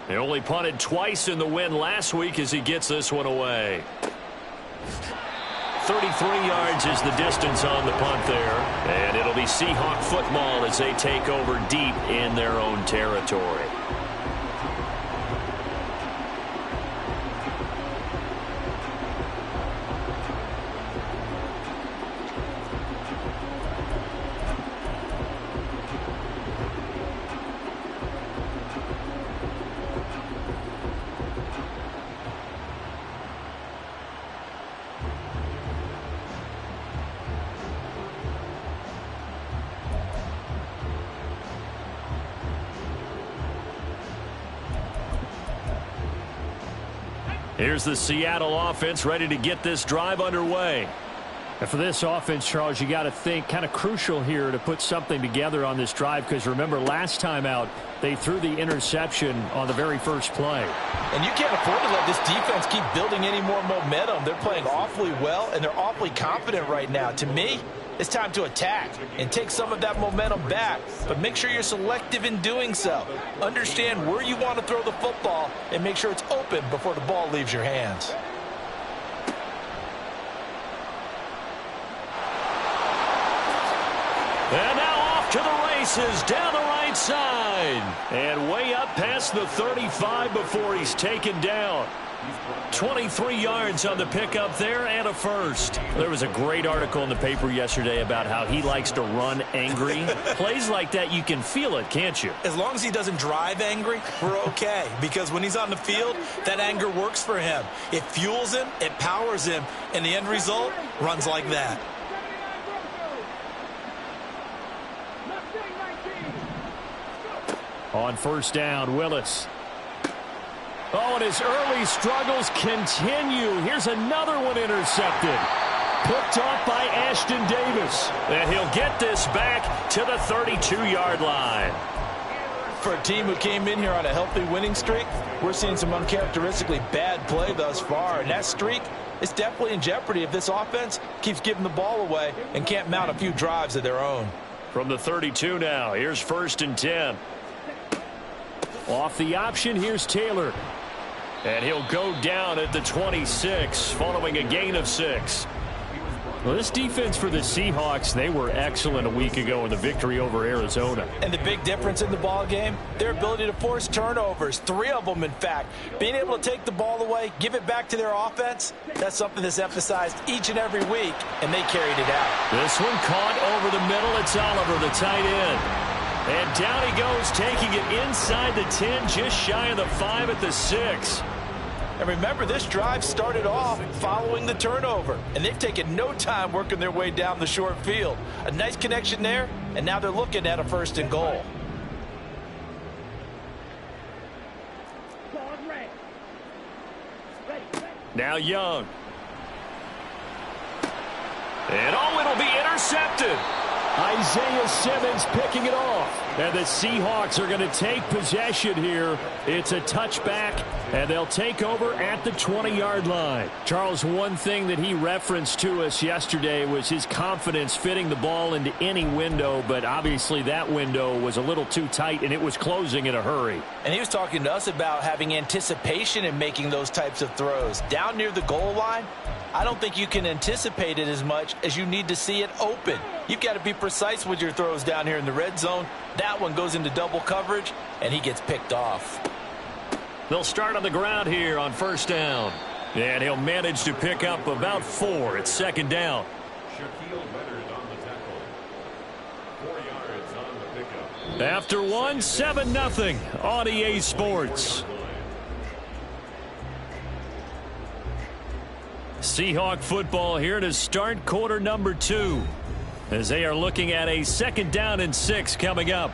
He only punted twice in the win last week as he gets this one away. 33 yards is the distance on the punt there. And it'll be Seahawk football as they take over deep in their own territory. Here's the Seattle offense ready to get this drive underway. And for this offense, Charles, you got to think kind of crucial here to put something together on this drive, because remember last time out they threw the interception on the very first play. And you can't afford to let this defense keep building any more momentum. They're playing awfully well, and they're awfully confident right now. To me, it's time to attack and take some of that momentum back, but make sure you're selective in doing so. Understand where you want to throw the football and make sure it's open before the ball leaves your hands. And now off to the races down the right side. And way up past the 35 before he's taken down. 23 yards on the pickup there and a first. There was a great article in the paper yesterday about how he likes to run angry. Plays like that, you can feel it, can't you? As long as he doesn't drive angry, we're okay. Because when he's on the field, that anger works for him. It fuels him, it powers him, and the end result runs like that. On first down, Willis. Oh, and his early struggles continue. Here's another one intercepted. Picked off by Ashton Davis. And he'll get this back to the 32-yard line. For a team who came in here on a healthy winning streak, we're seeing some uncharacteristically bad play thus far. And that streak is definitely in jeopardy if this offense keeps giving the ball away and can't mount a few drives of their own. From the 32 now, here's 1st and 10. Off the option, here's Taylor. And he'll go down at the 26 following a gain of 6. Well, this defense for the Seahawks, they were excellent a week ago in the victory over Arizona. And the big difference in the ball game, their ability to force turnovers, 3 of them in fact. Being able to take the ball away, give it back to their offense, that's something that's emphasized each and every week, and they carried it out. This one caught over the middle. It's Oliver, the tight end. And down he goes, taking it inside the 10, just shy of the 5 at the 6. And remember, this drive started off following the turnover, and they've taken no time working their way down the short field. A nice connection there, and now they're looking at a 1st and goal. Now Young. And oh, it'll be intercepted. Isaiah Simmons picking it off. And the Seahawks are going to take possession here. It's a touchback, and they'll take over at the 20-yard line. Charles, one thing that he referenced to us yesterday was his confidence fitting the ball into any window, but obviously that window was a little too tight, and it was closing in a hurry. And he was talking to us about having anticipation in making those types of throws. Down near the goal line, I don't think you can anticipate it as much as you need to see it open. You've got to be precise with your throws down here in the red zone. That one goes into double coverage, and he gets picked off. They'll start on the ground here on 1st down. And he'll manage to pick up about 4 at 2nd down. After 1, 7-0 on EA Sports. Seahawk football here to start quarter number 2, as they are looking at a 2nd down and 6 coming up.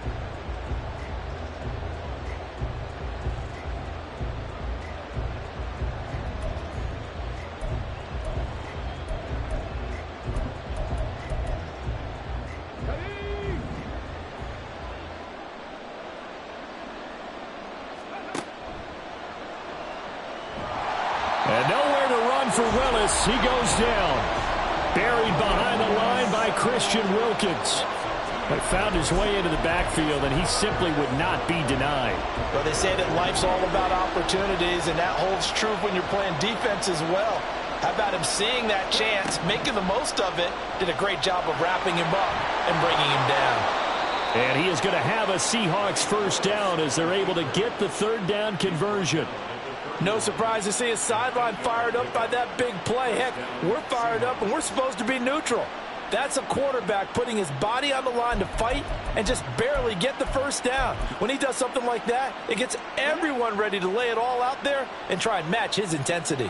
And nowhere to run for Willis. He goes down. Buried behind the line by Christian Wilkins. But found his way into the backfield, and he simply would not be denied. Well, they say that life's all about opportunities, and that holds true when you're playing defense as well. How about him seeing that chance, making the most of it, did a great job of wrapping him up and bringing him down. And he is going to have a Seahawks first down as they're able to get the third down conversion. No surprise to see his sideline fired up by that big play. Heck, we're fired up, and we're supposed to be neutral. That's a quarterback putting his body on the line to fight and just barely get the first down. When he does something like that, it gets everyone ready to lay it all out there and try and match his intensity.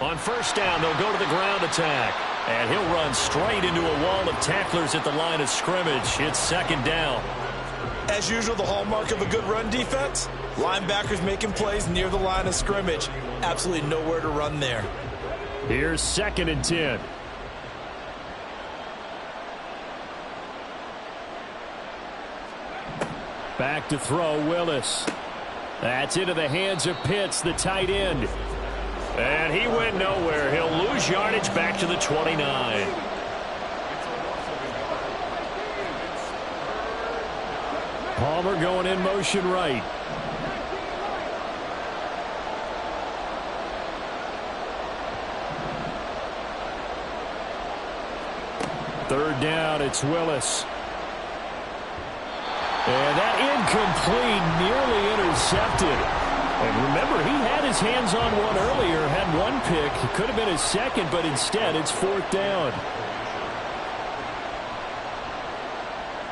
On first down, they'll go to the ground attack. And he'll run straight into a wall of tacklers at the line of scrimmage. It's second down. As usual, the hallmark of a good run defense, linebackers making plays near the line of scrimmage. Absolutely nowhere to run there. Here's 2nd and 10. Back to throw, Willis. That's into the hands of Pitts, the tight end. And he went nowhere. He'll lose yardage back to the 29. Palmer going in motion right. Third down, it's Willis. And that incomplete, nearly intercepted. And remember, he had his hands on one earlier, had one pick. It could have been his second, but instead it's 4th down.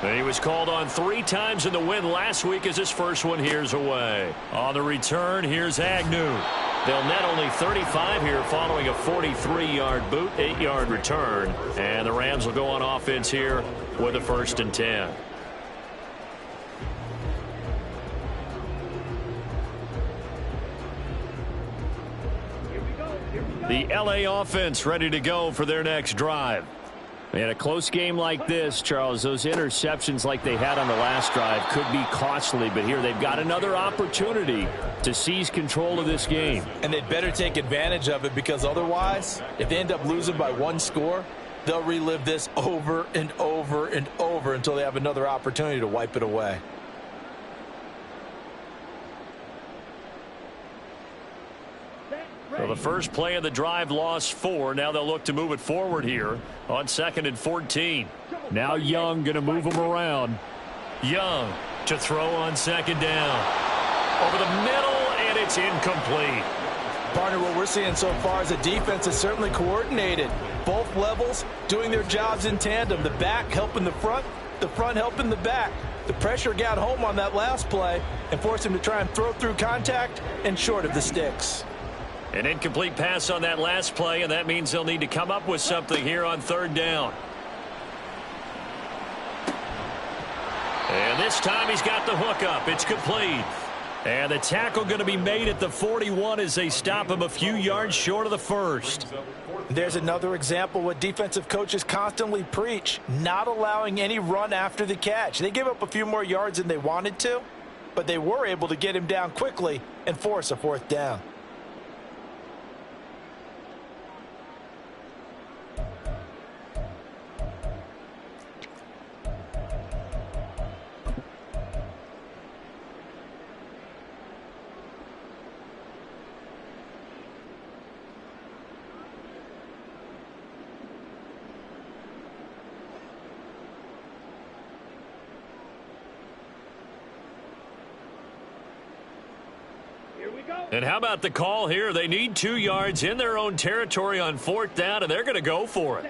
And he was called on 3 times in the win last week as his first one here's away. On the return, here's Agnew. They'll net only 35 here following a 43-yard boot, 8-yard return. And the Rams will go on offense here with a 1st and 10. The LA offense ready to go for their next drive. In a close game like this, Charles, those interceptions like they had on the last drive could be costly, but here they've got another opportunity to seize control of this game. And they'd better take advantage of it, because otherwise, if they end up losing by 1 score, they'll relive this over and over and over until they have another opportunity to wipe it away. So the first play of the drive lost 4. Now they'll look to move it forward here on 2nd and 14. Now Young going to move them around. Young to throw on 2nd down. Over the middle, and it's incomplete. Partner, what we're seeing so far is a defense is certainly coordinated. Both levels doing their jobs in tandem. The back helping the front helping the back. The pressure got home on that last play and forced him to try and throw through contact and short of the sticks. An incomplete pass on that last play, and that means they'll need to come up with something here on 3rd down. And this time he's got the hook up. It's complete. And the tackle going to be made at the 41 as they stop him a few yards short of the 1st. There's another example what defensive coaches constantly preach, not allowing any run after the catch. They gave up a few more yards than they wanted to, but they were able to get him down quickly and force a 4th down. And how about the call here? They need 2 yards in their own territory on 4th down, and they're going to go for it.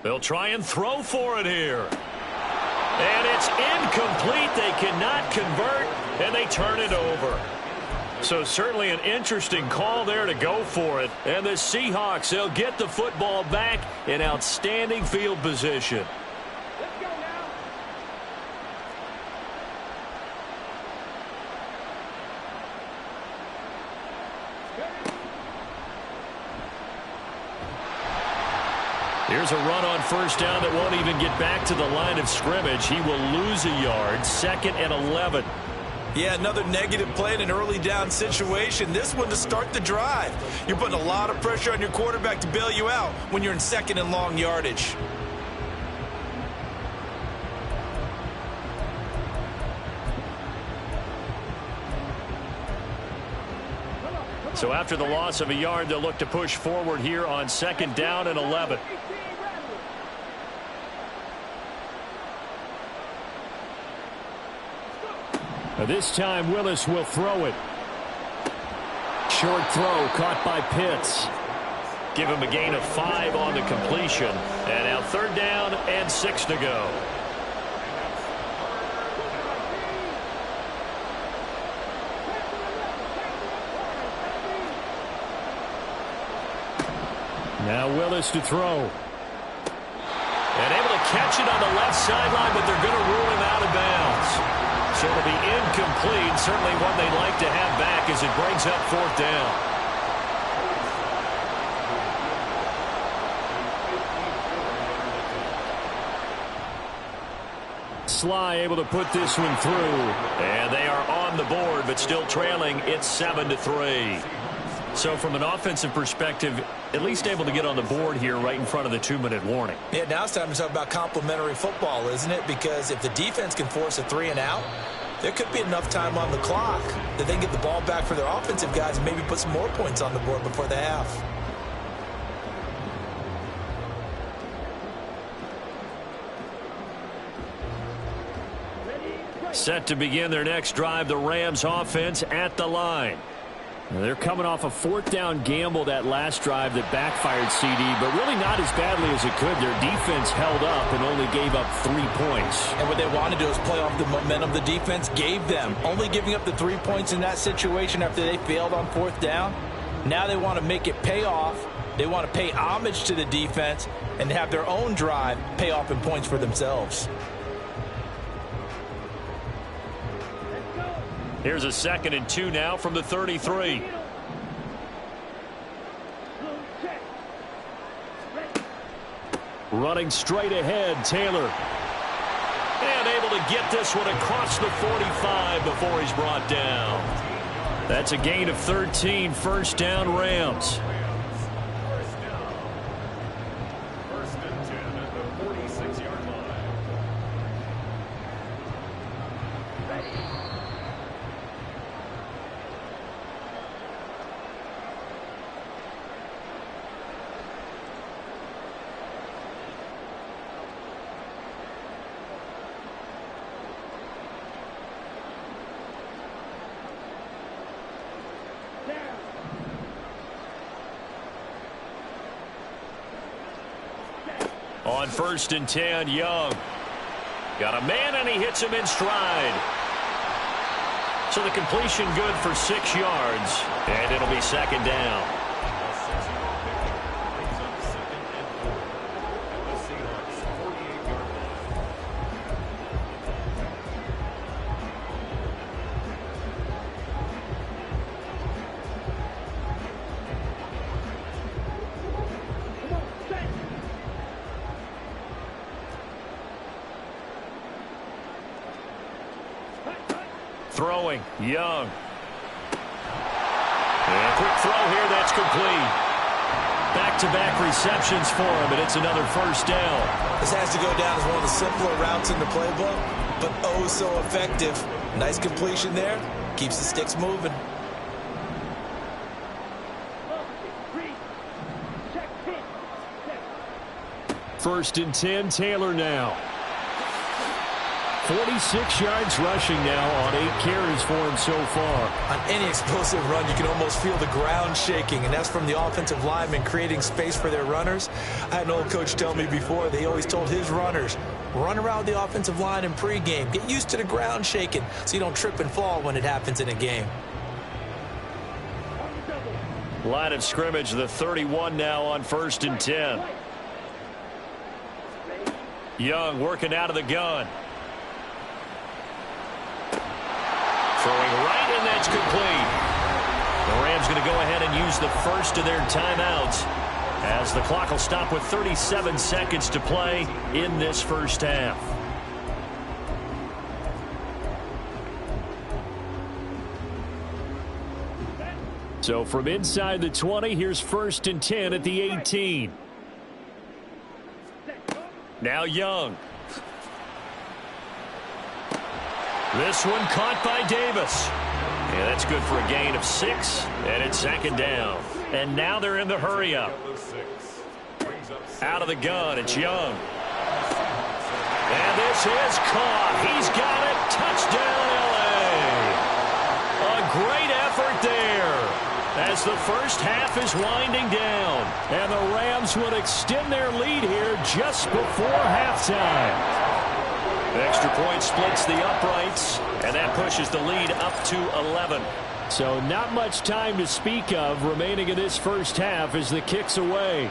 They'll try and throw for it here. And it's incomplete. They cannot convert, and they turn it over. So certainly an interesting call there to go for it. And the Seahawks, they'll get the football back in outstanding field position. Here's a run on 1st down that won't even get back to the line of scrimmage. He will lose a yard. 2nd and 11. Yeah, another negative play in an early down situation. This one to start the drive. You're putting a lot of pressure on your quarterback to bail you out when you're in second and long yardage. So after the loss of a yard, they'll look to push forward here on 2nd down and 11. This time Willis will throw it. Short throw caught by Pitts. Give him a gain of 5 on the completion. And now 3rd down and 6 to go. Now Willis to throw. And able to catch it on the left sideline, but they're going to rule him out of bounds. So it'll be incomplete. Certainly one they'd like to have back as it brings up 4th down. Sly able to put this one through. And they are on the board, but still trailing. It's 7-3. So from an offensive perspective, at least able to get on the board here right in front of the 2-minute warning. Yeah, now it's time to talk about complementary football, isn't it? Because if the defense can force a 3 and out, there could be enough time on the clock that they can get the ball back for their offensive guys and maybe put some more points on the board before the half. Set to begin their next drive, the Rams offense at the line. They're coming off a 4th down gamble that last drive that backfired CD, but really not as badly as it could. Their defense held up and only gave up 3 points. And what they want to do is play off the momentum the defense gave them. Only giving up the 3 points in that situation after they failed on 4th down. Now they want to make it pay off. They want to pay homage to the defense and have their own drive pay off in points for themselves. Here's a 2nd and 2 now from the 33. Running straight ahead, Taylor. And able to get this one across the 45 before he's brought down. That's a gain of 13, 1st down Rams. On 1st and 10, Young. Got a man, and he hits him in stride. So the completion good for 6 yards, and it'll be 2nd down. Throwing, Young. And quick throw here, that's complete. Back-to-back receptions for him, and it's another 1st down. This has to go down as one of the simpler routes in the playbook, but oh so effective. Nice completion there. Keeps the sticks moving. First and 10, Taylor now. 46 yards rushing now on 8 carries for him so far. On any explosive run, you can almost feel the ground shaking, and that's from the offensive linemen creating space for their runners. I had an old coach tell me before, they always told his runners, run around the offensive line in pregame. Get used to the ground shaking so you don't trip and fall when it happens in a game. Line of scrimmage, the 31 now on 1st and 10. Young working out of the gun. Throwing right, and that's complete. The Rams going to go ahead and use the first of their timeouts as the clock will stop with 37 seconds to play in this 1st half. So from inside the 20, here's 1st and 10 at the 18. Now Young. This one caught by Davis. Yeah, that's good for a gain of 6, and it's 2nd down. And now they're in the hurry-up. Out of the gun, it's Young. And this is caught. He's got it. Touchdown, L.A. A great effort there as the first half is winding down. And the Rams would extend their lead here just before halftime. Extra point splits the uprights, and that pushes the lead up to 11. So not much time to speak of remaining in this first half as the kick's away.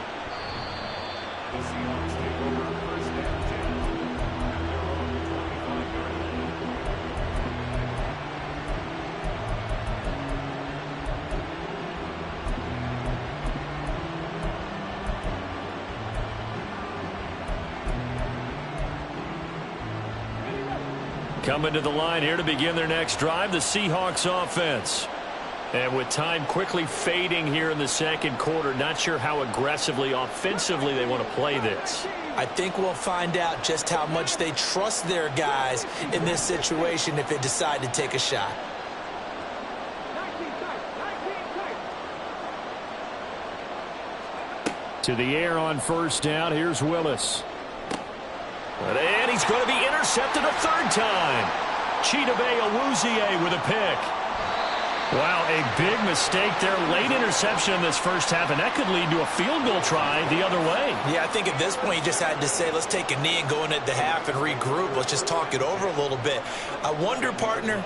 Coming to the line here to begin their next drive, the Seahawks offense. And with time quickly fading here in the second quarter, not sure how aggressively, offensively they want to play this. I think we'll find out just how much they trust their guys in this situation if they decide to take a shot. To the air on 1st down, here's Willis. And he's going to be intercepted a 3rd time. Chidobe Awuzie with a pick. Wow, a big mistake there. Late interception in this first half, and that could lead to a field goal try the other way. Yeah, I think at this point you just had to say, let's take a knee and go into the half and regroup. Let's just talk it over a little bit. I wonder, partner,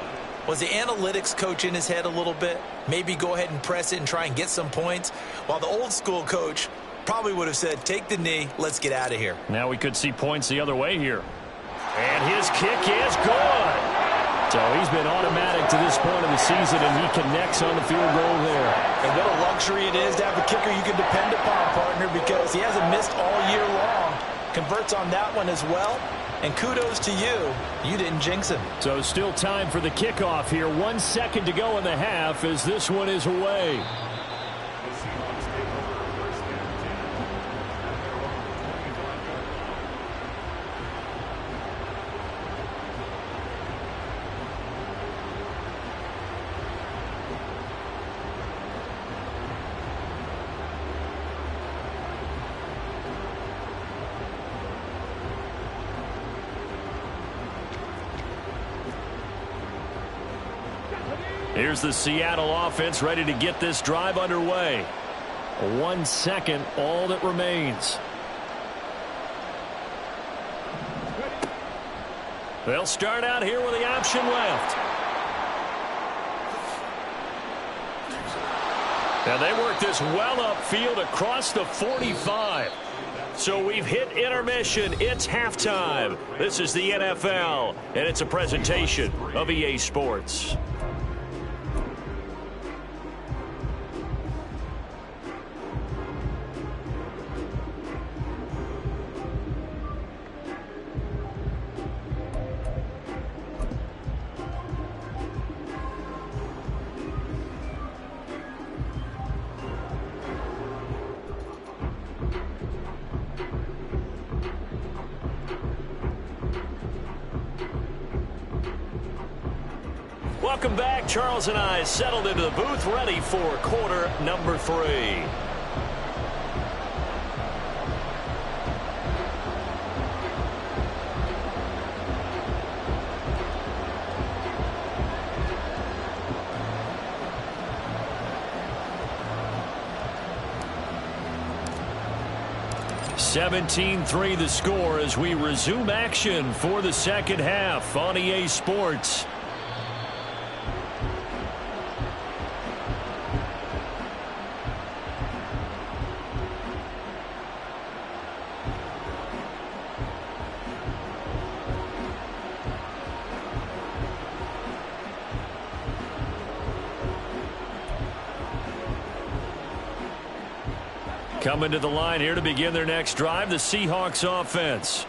was the analytics coach in his head a little bit? Maybe go ahead and press it and try and get some points, while the old school coach probably would have said, take the knee, let's get out of here. Now we could see points the other way here. And his kick is good. So he's been automatic to this point of the season, and he connects on the field goal there. And what a luxury it is to have a kicker you can depend upon, partner, because he hasn't missed all year long. Converts on that one as well. And kudos to you. You didn't jinx him. So still time for the kickoff here. 1 second to go in the half as this one is away. Here's the Seattle offense ready to get this drive underway. 1 second, all that remains. They'll start out here with the option left. And they work this well upfield across the 45. So we've hit intermission. It's halftime. This is the NFL, and it's a presentation of EA Sports. Welcome back. Charles and I settled into the booth, ready for quarter number 3. (17-3) the score as we resume action for the second half on EA Sports. Coming to the line here to begin their next drive, the Seahawks offense.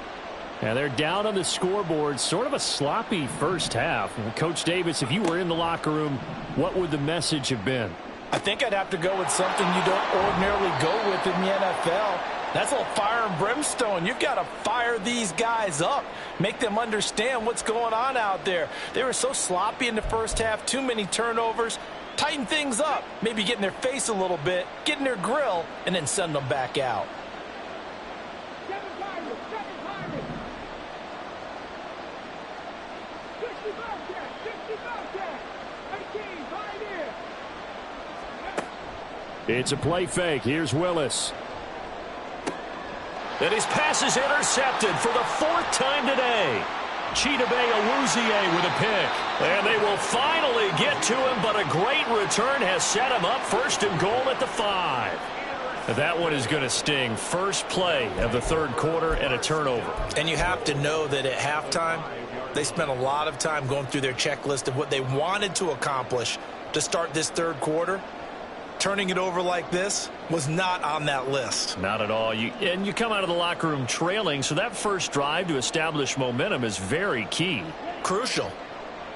And they're down on the scoreboard. Sort of a sloppy first half. Coach Davis, if you were in the locker room, what would the message have been? I think I'd have to go with something you don't ordinarily go with in the NFL. That's a little fire and brimstone. You've got to fire these guys up, make them understand what's going on out there. They were so sloppy in the first half, too many turnovers. Tighten things up, maybe get in their face a little bit, get in their grill, and then send them back out. It's a play fake. Here's Willis. And his pass is intercepted for the 4th time today. Chidobe Awuzie with a pick. And they will finally get to him, but a great return has set him up 1st and goal at the 5. That one is going to sting. First play of the 3rd quarter and a turnover. And you have to know that at halftime, they spent a lot of time going through their checklist of what they wanted to accomplish to start this 3rd quarter. Turning it over like this was not on that list. Not at all. And you come out of the locker room trailing, so that first drive to establish momentum is very key. Crucial.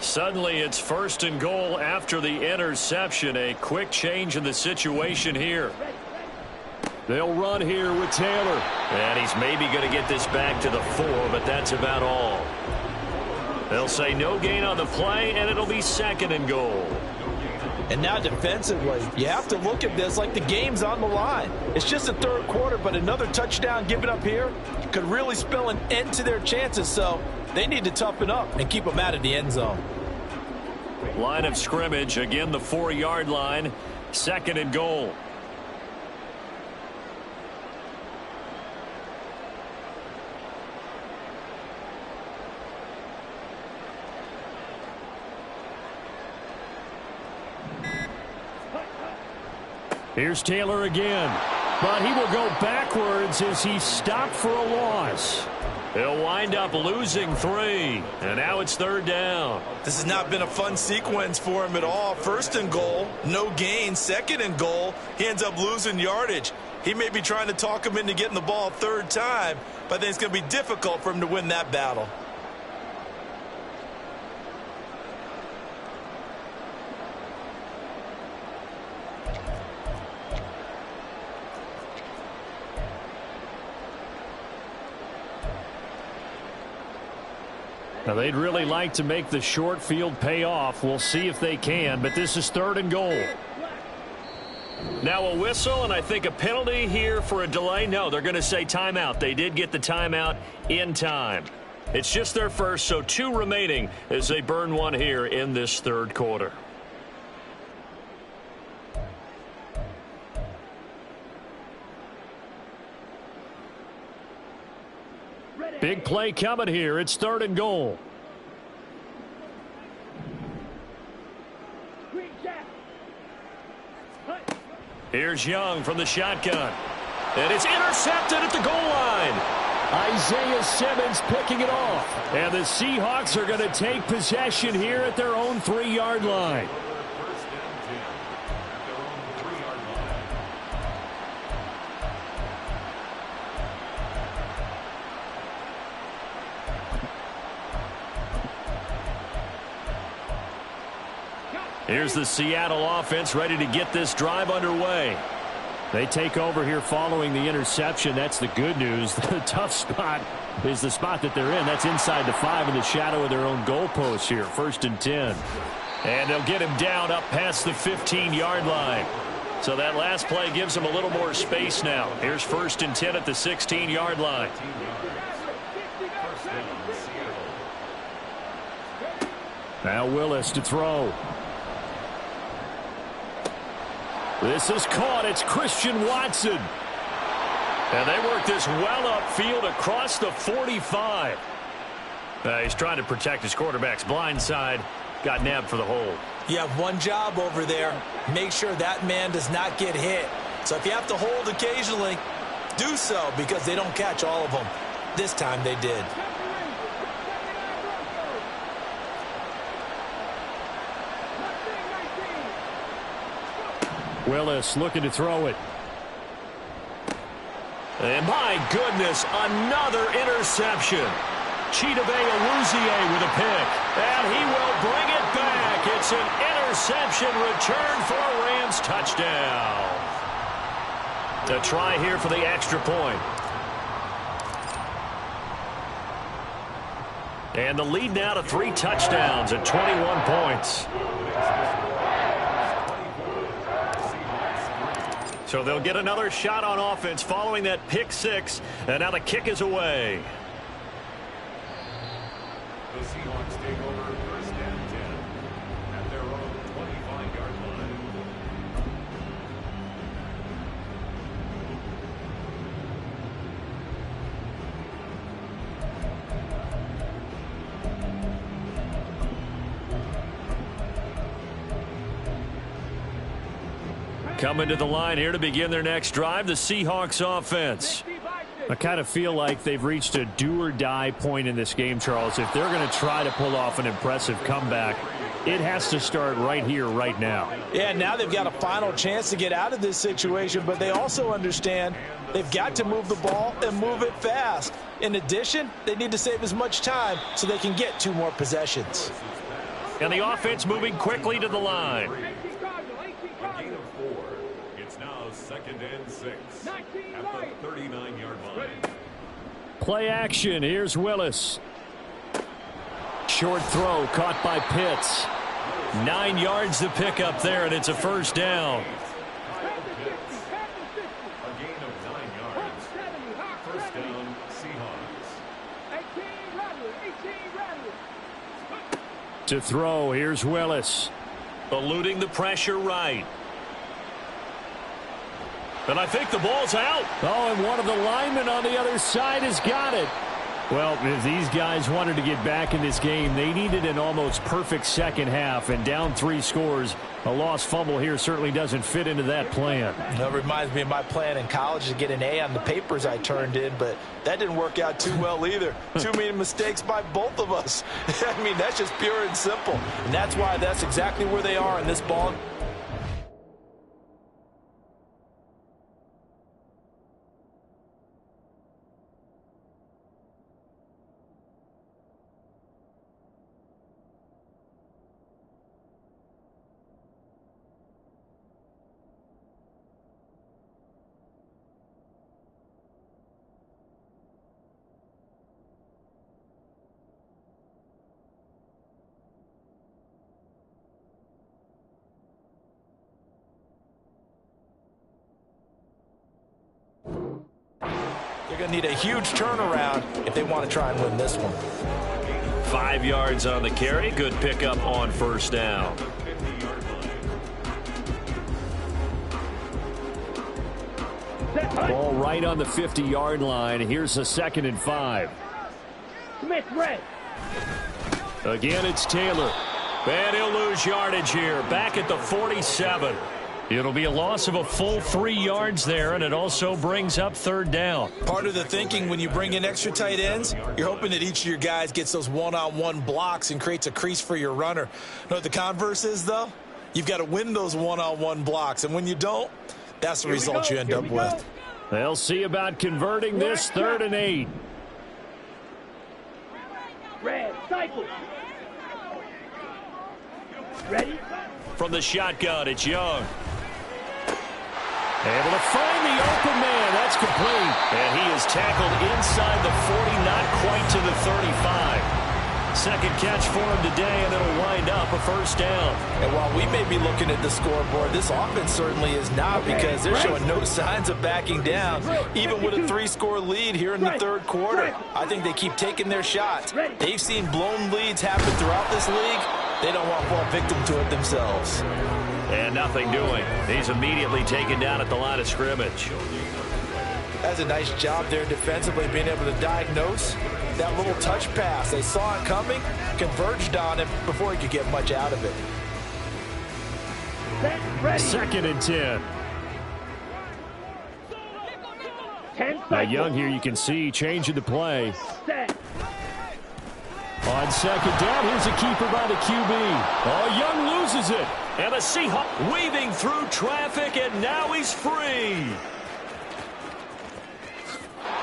Suddenly it's 1st and goal after the interception. A quick change in the situation here. They'll run here with Taylor. And he's maybe going to get this back to the 4, but that's about all. They'll say no gain on the play, and it'll be 2nd and goal. And now defensively, you have to look at this like the game's on the line. It's just the 3rd quarter, but another touchdown given up here could really spell an end to their chances. So they need to toughen up and keep them out of the end zone. Line of scrimmage, again the 4-yard line, 2nd and goal. Here's Taylor again. But he will go backwards as he's stopped for a loss. He'll wind up losing 3. And now it's 3rd down. This has not been a fun sequence for him at all. 1st and goal, no gain. 2nd and goal, he ends up losing yardage. He may be trying to talk him into getting the ball 3rd time, but I think it's going to be difficult for him to win that battle. Now, they'd really like to make the short field pay off. We'll see if they can, but this is 3rd and goal. Now a whistle, and I think a penalty here for a delay. No, they're going to say timeout. They did get the timeout in time. It's just their first, so 2 remaining as they burn one here in this 3rd quarter. Big play coming here. It's 3rd and goal. Here's Young from the shotgun. And it's intercepted at the goal line. Isaiah Simmons picking it off. And the Seahawks are going to take possession here at their own 3-yard line. Here's the Seattle offense ready to get this drive underway. They take over here following the interception. That's the good news. The tough spot is the spot that they're in. That's inside the 5 in the shadow of their own goalpost here. 1st and 10. And they'll get him down up past the 15-yard line. So that last play gives them a little more space now. Here's 1st and 10 at the 16-yard line. Now Willis to throw. This is caught. It's Christian Watson. And they work this well upfield across the 45. He's trying to protect his quarterback's blind side. Got nabbed for the hold. You have one job over there. Make sure that man does not get hit. So if you have to hold occasionally, do so, because they don't catch all of them. This time they did. Willis looking to throw it. And my goodness, another interception. Chidobe Awuzie with a pick. And he will bring it back. It's an interception. interception, return for a Rams touchdown. A try here for the extra point. And the lead now to 3 touchdowns at 21 points. So they'll get another shot on offense following that pick 6. And now the kick is away. The Seahawks take over first and 10 at their own 25-yard line. Coming to the line here to begin their next drive, the Seahawks offense. I kind of feel like they've reached a do-or-die point in this game, Charles. If they're going to try to pull off an impressive comeback, it has to start right here, right now. Yeah, now they've got a final chance to get out of this situation, but they also understand they've got to move the ball and move it fast. In addition, they need to save as much time so they can get 2 more possessions. And the offense moving quickly to the line. A gain of 4. It's now 2nd and 6 at the 39-yard line. Play action. Here's Willis. Short throw caught by Pitts. 9 yards to pick up there, and it's a first down. A gain of 9 yards. First down, Seahawks. To throw. Here's Willis. Eluding the pressure right. And I think the ball's out. Oh, and one of the linemen on the other side has got it. Well, if these guys wanted to get back in this game, they needed an almost perfect second half, and down 3 scores. A lost fumble here certainly doesn't fit into that plan. That reminds me of my plan in college to get an A on the papers I turned in, but that didn't work out too well either. Too many mistakes by both of us. I mean, that's just pure and simple. And that's why that's exactly where they are in this ball. They're going to need a huge turnaround if they want to try and win this one. 5 yards on the carry. Good pickup on first down. Ball right on the 50-yard line. Here's a 2nd and 5. Smith red. Again, it's Taylor. And he'll lose yardage here. Back at the 47. It'll be a loss of a full 3 yards there, and it also brings up 3rd down. Part of the thinking when you bring in extra tight ends, you're hoping that each of your guys gets those one-on-one blocks and creates a crease for your runner. You know what the converse is, though? You've got to win those one-on-one blocks, and when you don't, that's the result you end up with. They'll see about converting this 3rd and 8. Red, cycle. Ready? From the shotgun, it's Young. Able to find the open man. That's complete. And he is tackled inside the 40, not quite to the 35. Second catch for him today, and it'll wind up a first down. And while we may be looking at the scoreboard, this offense certainly is not, because they're showing no signs of backing down, even with a 3-score lead here in the 3rd quarter. I think they keep taking their shots. They've seen blown leads happen throughout this league. They don't want to fall victim to it themselves. And nothing doing. He's immediately taken down at the line of scrimmage. That's a nice job there defensively, being able to diagnose that little touch pass. They saw it coming, converged on it before he could get much out of it. 2nd and 10. 10 Now seconds. Young here, you can see changing the play. Set. On 2nd down, here's a keeper by the QB. Oh, Young loses it. And the Seahawks weaving through traffic, and now he's free.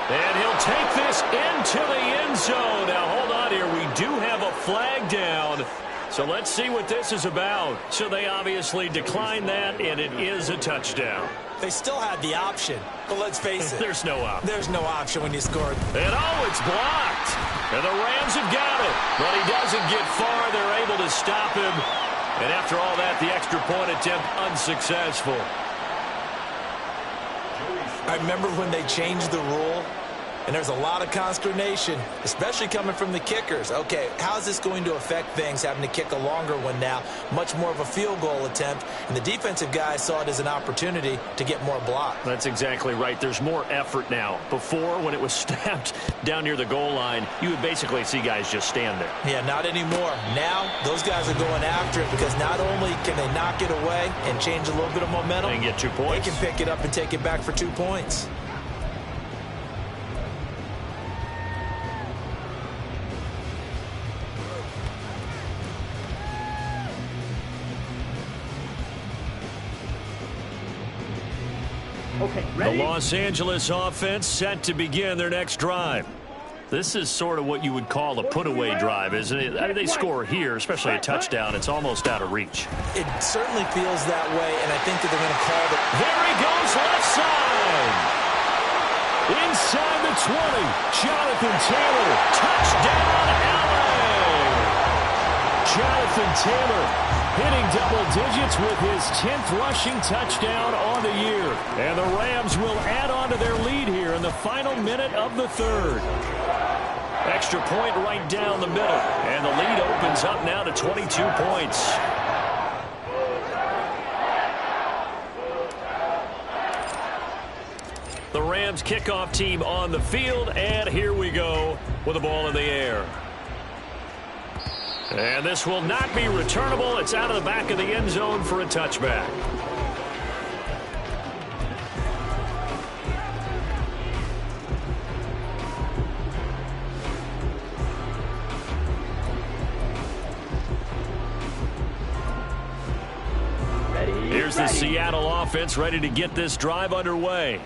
And he'll take this into the end zone. Now, hold on here. We do have a flag down. So So let's see what this is about. So they obviously declined that, and it is a touchdown. They still had the option, but let's face it. There's no option. There's no option when you score. And it's blocked. And the Rams have got it. But he doesn't get far. They're able to stop him. And after all that, the extra point attempt unsuccessful. I remember when they changed the rule, and there's a lot of consternation, especially coming from the kickers. Okay, how's this going to affect things, having to kick a longer one now, much more of a field goal attempt, and the defensive guys saw it as an opportunity to get more blocks. That's exactly right. There's more effort now. Before, when it was snapped down near the goal line, you would basically see guys just stand there. Yeah, not anymore. Now, those guys are going after it because not only can they knock it away and change a little bit of momentum, and get 2 points. They can pick it up and take it back for 2 points. Okay, The ready? Los Angeles offense set to begin their next drive. This is sort of what you would call a put-away drive, isn't it? I mean, they score here, especially a touchdown. It's almost out of reach. It certainly feels that way, and I think that they're going to call it. There he goes, left side. Inside the 20, Jonathan Taylor. Touchdown, LA. Jonathan Taylor hitting double digits with his 10th rushing touchdown on the year. And the Rams will add on to their lead here in the final minute of the third. Extra point right down the middle. And the lead opens up now to 22 points. The Rams kickoff team on the field, and here we go with the ball in the air. And this will not be returnable. It's out of the back of the end zone for a touchback. Here's the Seattle offense ready to get this drive underway.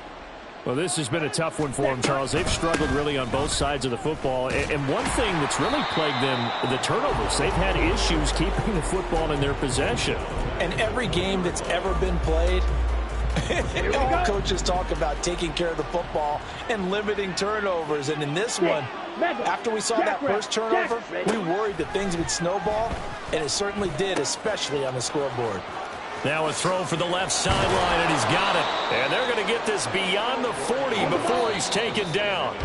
Well, this has been a tough one for them, Charles. They've struggled really on both sides of the football. And one thing that's really plagued them, the turnovers. They've had issues keeping the football in their possession. And every game that's ever been played, all coaches talk about taking care of the football and limiting turnovers. And in this one, after we saw that first turnover, we worried that things would snowball, and it certainly did, especially on the scoreboard. Now a throw for the left sideline, and he's got it. And they're going to get this beyond the 40 before he's taken down.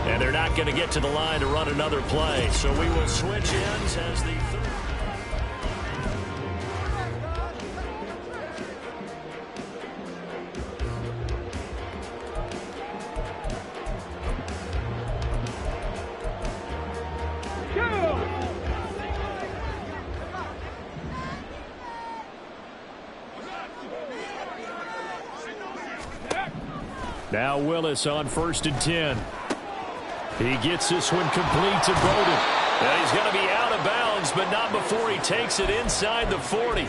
And they're not going to get to the line to run another play. So we will switch ends as the third. Now Willis on 1st and 10. He gets this one complete to Bowden. And he's going to be out of bounds, but not before he takes it inside the 40.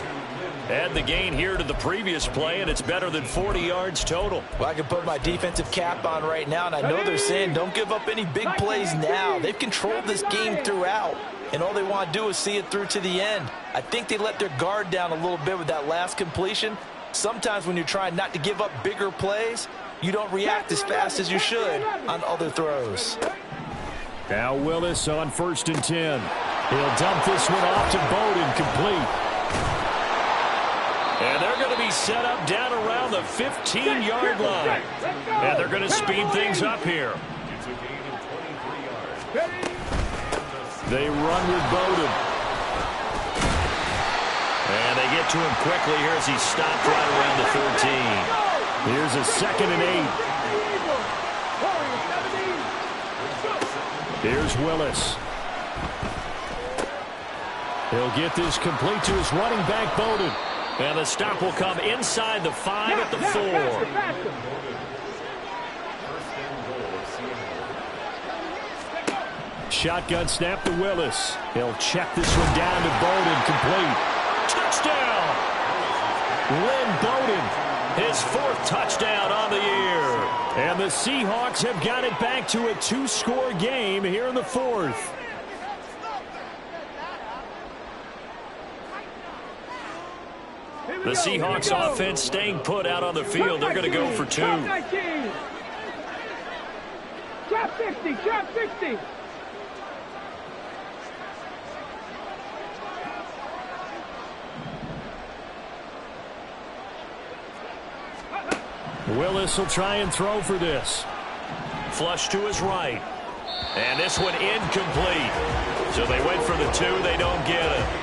Add the gain here to the previous play, and it's better than 40 yards total. Well, I can put my defensive cap on right now, and I know they're saying don't give up any big plays now. They've controlled this game throughout, and all they want to do is see it through to the end. I think they let their guard down a little bit with that last completion. Sometimes when you're trying not to give up bigger plays, you don't react as fast as you should on other throws. Now Willis on 1st and 10. He'll dump this one off to Bowden, complete. And they're going to be set up down around the 15-yard line. And they're going to speed things up here. It's a gain of 23 yards. They run with Bowden. And they get to him quickly here as he stopped right around the 13. Here's a 2nd and 8. Here's Willis. He'll get this complete to his running back, Bowden. And the stop will come inside the 5 at the 4. Shotgun snap to Willis. He'll check this one down to Bowden, complete. Touchdown! Lynn Bowden. His 4th touchdown on the year. And the Seahawks have got it back to a 2-score game here in the 4th. The Seahawks offense staying put out on the field. They're going to go for 2. Drop 60, drop 60. Willis will try and throw for this. Flush to his right. And this one incomplete. So they went for the 2. They don't get it.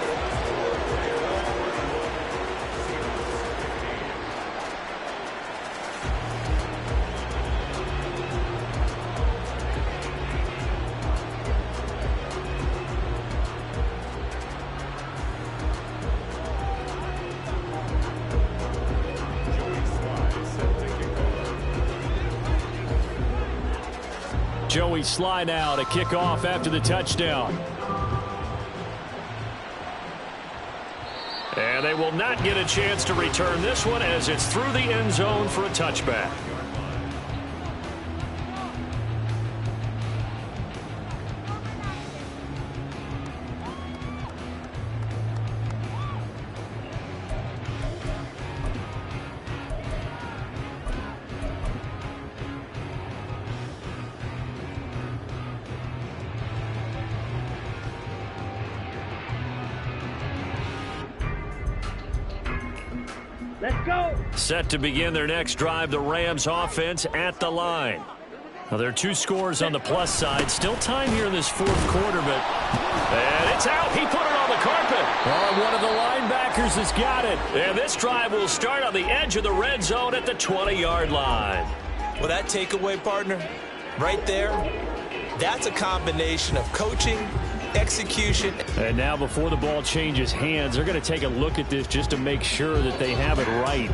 Joey Sly now to kick off after the touchdown. And they will not get a chance to return this one as it's through the end zone for a touchback. Let's go. Set to begin their next drive, the Rams offense at the line. Well, there are 2 scores on the plus side. Still time here in this 4th quarter, and it's out. He put it on the carpet. Oh, one of the linebackers has got it. And this drive will start on the edge of the red zone at the 20-yard line. Well, that takeaway, partner, right there, that's a combination of coaching, execution. And now before the ball changes hands, they're going to take a look at this just to make sure that they have it right.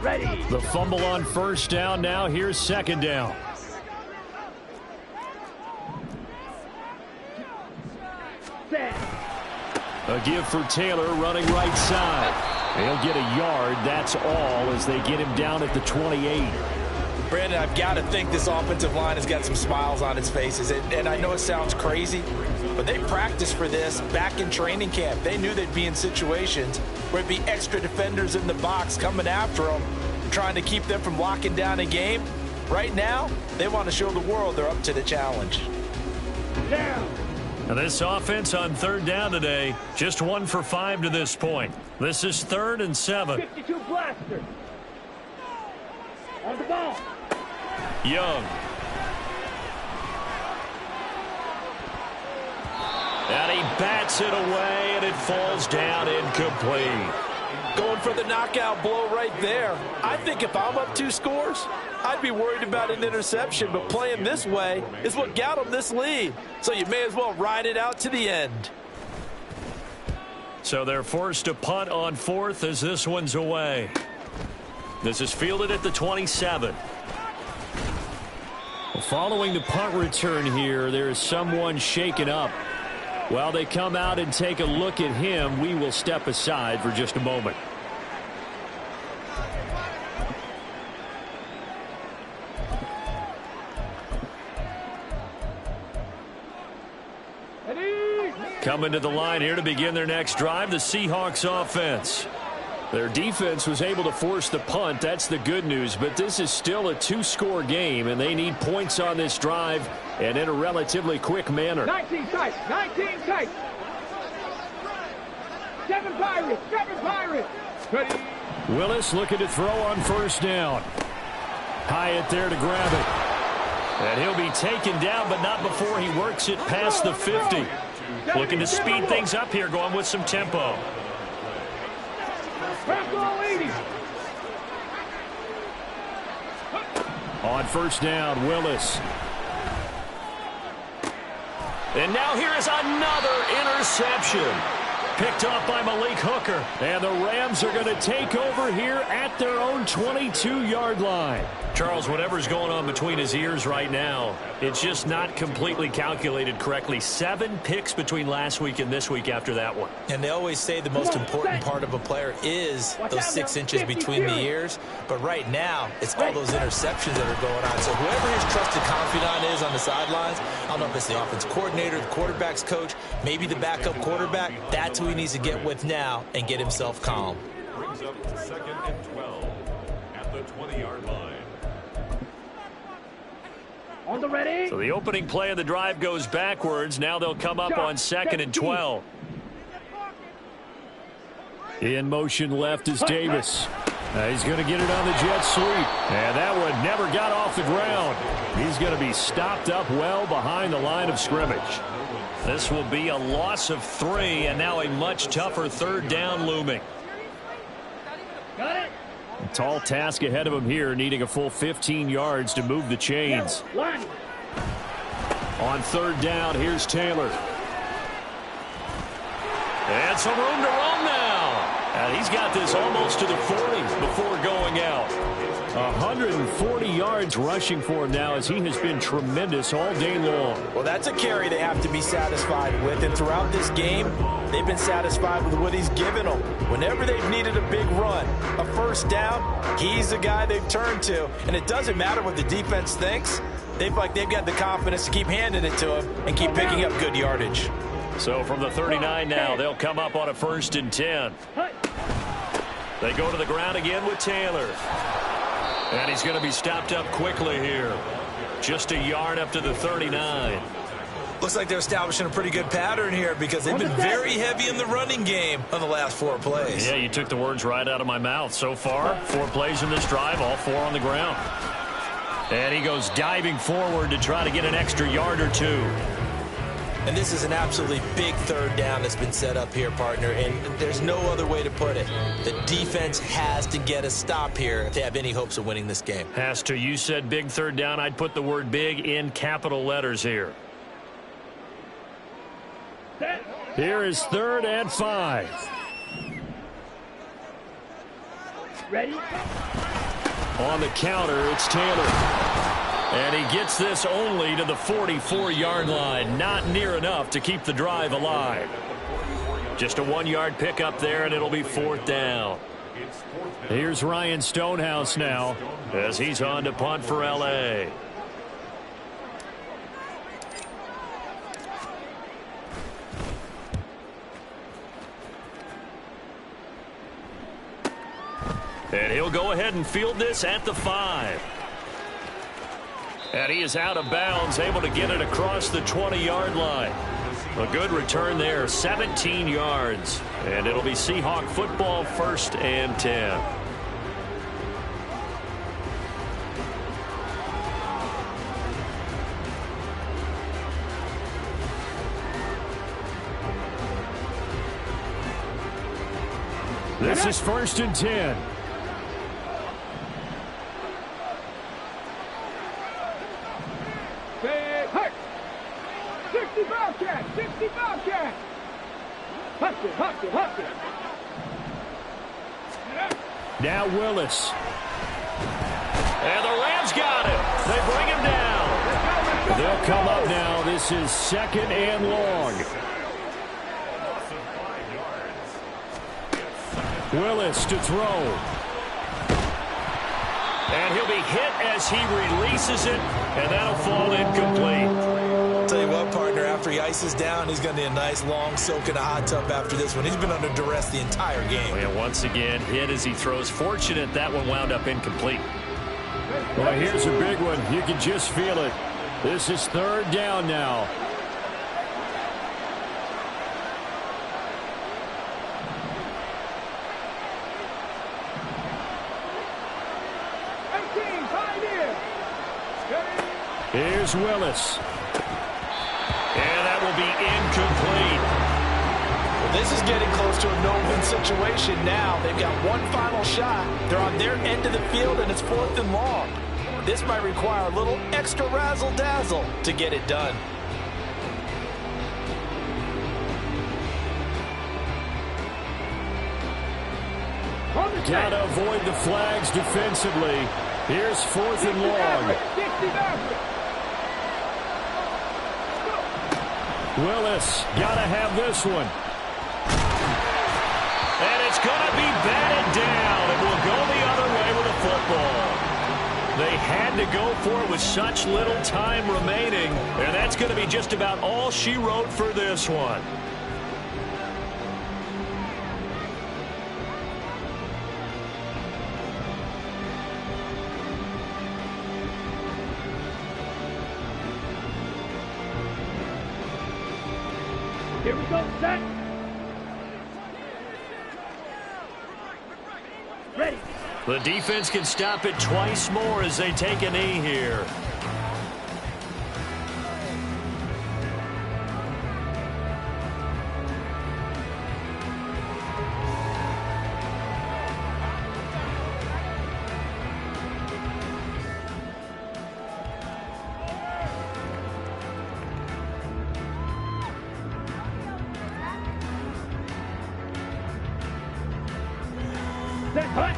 Ready. The fumble on first down. Now here's second down. Set. A give for Taylor running right side. He'll get a yard. That's all as they get him down at the 28. Brandon, I've got to think this offensive line has got some smiles on its faces. And I know it sounds crazy, but they practiced for this back in training camp. They knew they'd be in situations where it'd be extra defenders in the box coming after them, trying to keep them from locking down a game. Right now, they want to show the world they're up to the challenge. Down. Now this offense on 3rd down today, just 1 for 5 to this point. This is 3rd and 7. 52 blaster. On the ball. Young. And he bats it away, and it falls down incomplete. Going for the knockout blow right there. I think if I'm up 2 scores, I'd be worried about an interception, but playing this way is what got them this lead. So you may as well ride it out to the end. So they're forced to punt on 4th as this one's away. This is fielded at the 27. Following the punt return here, there is someone shaken up. While they come out and take a look at him, we will step aside for just a moment. Coming to the line here to begin their next drive, the Seahawks offense. Their defense was able to force the punt. That's the good news, but this is still a 2-score game, and they need points on this drive and in a relatively quick manner. 19 tight, 19 tight. 7 Pirates, 7 Pirates. Ready. Willis looking to throw on first down. Hyatt there to grab it. And he'll be taken down, but not before he works it past the 50. Looking to speed things up here, going with some tempo. On first down, Willis. And now here is another interception. picked off by Malik Hooker. And the Rams are going to take over here at their own 22-yard line. Charles, whatever's going on between his ears right now, it's just not completely calculated correctly. 7 picks between last week and this week after that one. And they always say the most important part of a player is those 6 inches between the ears. But right now, it's all those interceptions that are going on. So whoever his trusted confidant is on the sidelines, I don't know if it's the offense coordinator, the quarterback's coach, maybe the backup quarterback, that's who he needs to get with now and get himself calm. Brings up 2nd and 12 at the 20-yard line. On the ready. So the opening play of the drive goes backwards. Now they'll come up on 2nd and 12. In motion left is Davis. He's going to get it on the jet sweep. And that one never got off the ground. He's going to be stopped up well behind the line of scrimmage. This will be a loss of 3, and now a much tougher 3rd down looming. Got it. A tall task ahead of him here, needing a full 15 yards to move the chains. Line. On 3rd down, here's Taylor. And some room to run now. And he's got this almost to the 40s before going out. 140 yards rushing for him now, as he has been tremendous all day long. Well, that's a carry they have to be satisfied with. And throughout this game, they've been satisfied with what he's given them. Whenever they've needed a big run, a 1st down, he's the guy they've turned to. And it doesn't matter what the defense thinks. They've got the confidence to keep handing it to him and keep picking up good yardage. So from the 39 now, they'll come up on a 1st and 10. They go to the ground again with Taylor. And he's going to be stopped up quickly here. Just a yard up to the 39. Looks like they're establishing a pretty good pattern here because they've been very heavy in the running game on the last 4 plays. Yeah, you took the words right out of my mouth. So far, 4 plays in this drive, all 4 on the ground. And he goes diving forward to try to get an extra yard or 2. And this is an absolutely big 3rd down that's been set up here, partner, and there's no other way to put it. The defense has to get a stop here if they have any hopes of winning this game. Has to. You said big 3rd down. I'd put the word big in capital letters here. Here is 3rd and 5. Ready. On the counter, it's Taylor. And he gets this only to the 44-yard line. Not near enough to keep the drive alive. Just a 1-yard pickup there, and it'll be 4th down. Here's Ryan Stonehouse now, as he's on to punt for L.A. And he'll go ahead and field this at the 5. And he is out of bounds, able to get it across the 20-yard line. A good return there, 17 yards. And it'll be Seahawk football, 1st and 10. This is 1st and 10. Hut. 60 Bobcat. 60 Bobcat. Huck it. Now Willis. And the Rams got it. They bring him down. They'll come up now. This is 2nd and long. Willis to throw. And he'll be hit as he releases it, and that'll fall incomplete. I'll tell you what, partner, after he ices down, he's going to need a nice long soak in a hot tub after this one. He's been under duress the entire game. And once again, hit as he throws. Fortunate that one wound up incomplete. Well, here's a big one. You can just feel it. This is 3rd down now. Here's Willis. And that will be incomplete. Well, this is getting close to a no-win situation now. They've got one final shot. They're on their end of the field, and it's 4th and long. This might require a little extra razzle-dazzle to get it done. Got to avoid the flags defensively. Here's 4th and long. Willis got to have this one. And it's going to be batted down. It will go the other way with the football. They had to go for it with such little time remaining, and that's going to be just about all she wrote for this one. Here we go, set. Ready. The defense can stop it twice more as they take a knee here. Set, hut.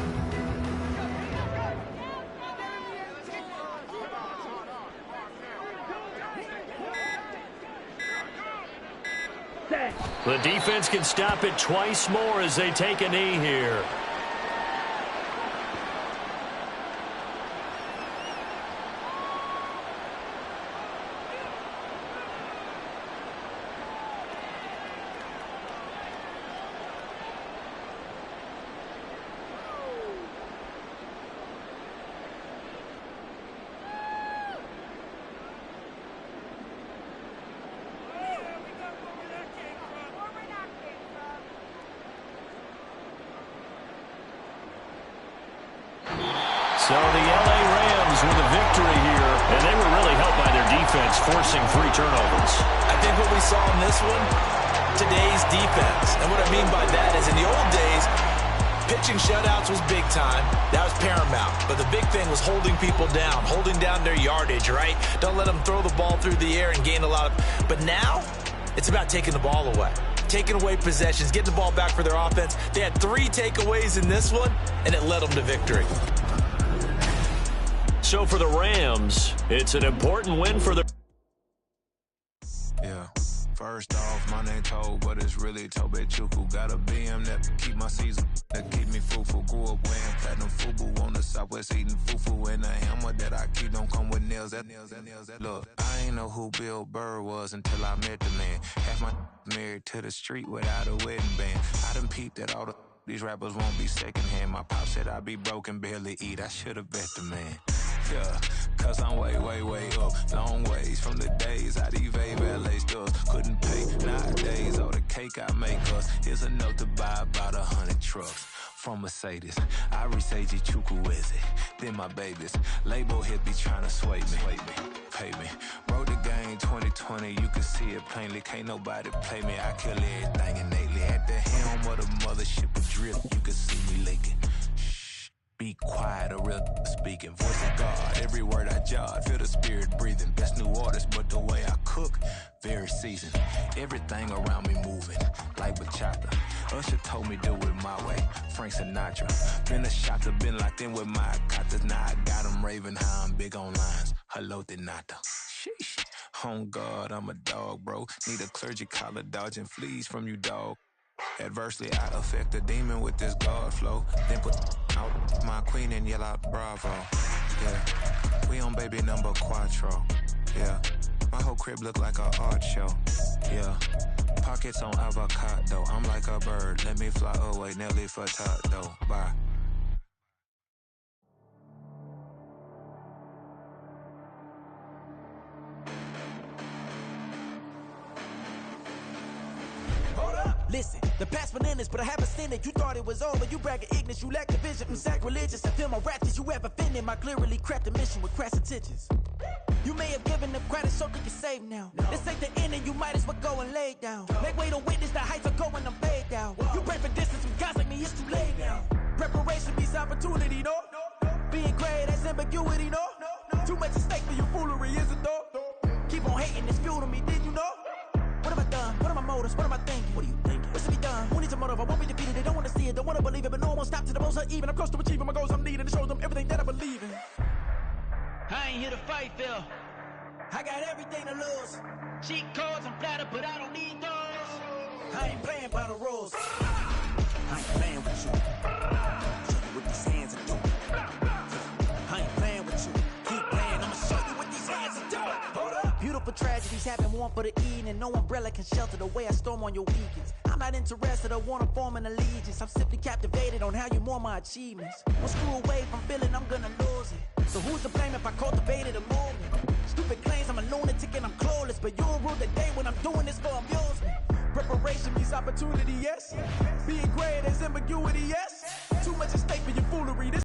Set. The defense can stop it twice more as they take a knee here. So the LA Rams with a victory here, and they were really helped by their defense forcing 3 turnovers. I think what we saw in this one, today's defense. And what I mean by that is in the old days, pitching shutouts was big time. That was paramount. But the big thing was holding people down, holding down their yardage, right? Don't let them throw the ball through the air and gain a lot of... But now, it's about taking the ball away. Taking away possessions, getting the ball back for their offense. They had 3 takeaways in this one, and it led them to victory. So for the Rams, it's an important win for the... Yeah. First off, my name Toe, but it's really Tobe Chuku. Got a BM that keep my season, that keep me fruitful. Grew up wearing platinum FUBU on the Southwest eating fufu. And the hammer that I keep don't come with nails. Look, I ain't know who Bill Burr was until I met the man. Half my married to the street without a wedding band. I done peeped at all these rappers won't be secondhand. My pop said I'd be broken, barely eat. I should've bet the man. Yeah, cause I'm way up. Long ways from the days I evade valet stores. Couldn't pay nowadays. All the cake I make us is enough to buy about 100 trucks. From Mercedes, I resage Chukwueze. Then my babies, label hit be trying to sway me. Pay me. Wrote the game 2020, you can see it plainly. Can't nobody play me. I kill everything innately. At the helm of the mothership of drip, you can see me leaking. Be quiet, a real speaking. Voice of God, every word I jot. Feel the spirit breathing. Best new artist, but the way I cook, very seasoned. Everything around me moving, like bachata. Usher told me do it my way. Frank Sinatra. Been a shotter, been locked in with my katas. Now I got them raving how I'm big on lines. Hello, Denata. Sheesh. On God, I'm a dog, bro. Need a clergy collar, dodging fleas from you, dog. Adversely, I affect a demon with this God flow. Then put out my queen and yell out bravo. Yeah, we on baby number quattro. Yeah, my whole crib look like a art show. Yeah, pockets on avocado. I'm like a bird, let me fly away. Nelly Furtado, bye. Listen, the past bananas, but I haven't seen it. You thought it was over, you bragging ignorance, you lack the vision. I'm sacrilegious, I feel my ratchets, you ever offended my clearly crafted mission with crass intentions. You may have given them credit so they can save now. This ain't the end and you might as well go and lay down. Make way to witness the heights are going, I'm paid down. You pray for distance with guys like me, it's too late now. Preparation means opportunity, no? Being great, that's ambiguity, no? Too much at stake for your foolery, is it though? Keep on hating, it's fuel to me, did you know? What have I done? What are my motives? What am I thinking? What are you thinking? What's to be done? Who needs a motive? I won't be defeated. They don't want to see it, don't want to believe it, but no one won't stop to the most even. I'm close to achieving my goals. I'm needing to show them everything that I believe in. I ain't here to fight, Phil. I got everything to lose. Cheat codes, I'm flattered, but I don't need those. I ain't playing by the rules. I ain't playing with you. Show you what these hands are doing. I ain't playing with you. Keep playing, I'ma show you what these hands are doing. Hold up. Beautiful tragedies happen, one for the evening. No umbrella can shelter the way I storm on your weekends. I'm not interested, I wanna form an allegiance. I'm simply captivated on how you more my achievements. One screw away from feeling I'm gonna lose it. So who's to blame if I cultivated a movement? Stupid claims I'm a lunatic and I'm clueless, but you'll rule the day when I'm doing this for amusement. Preparation means opportunity, yes. Being great is ambiguity, yes. Too much at stake.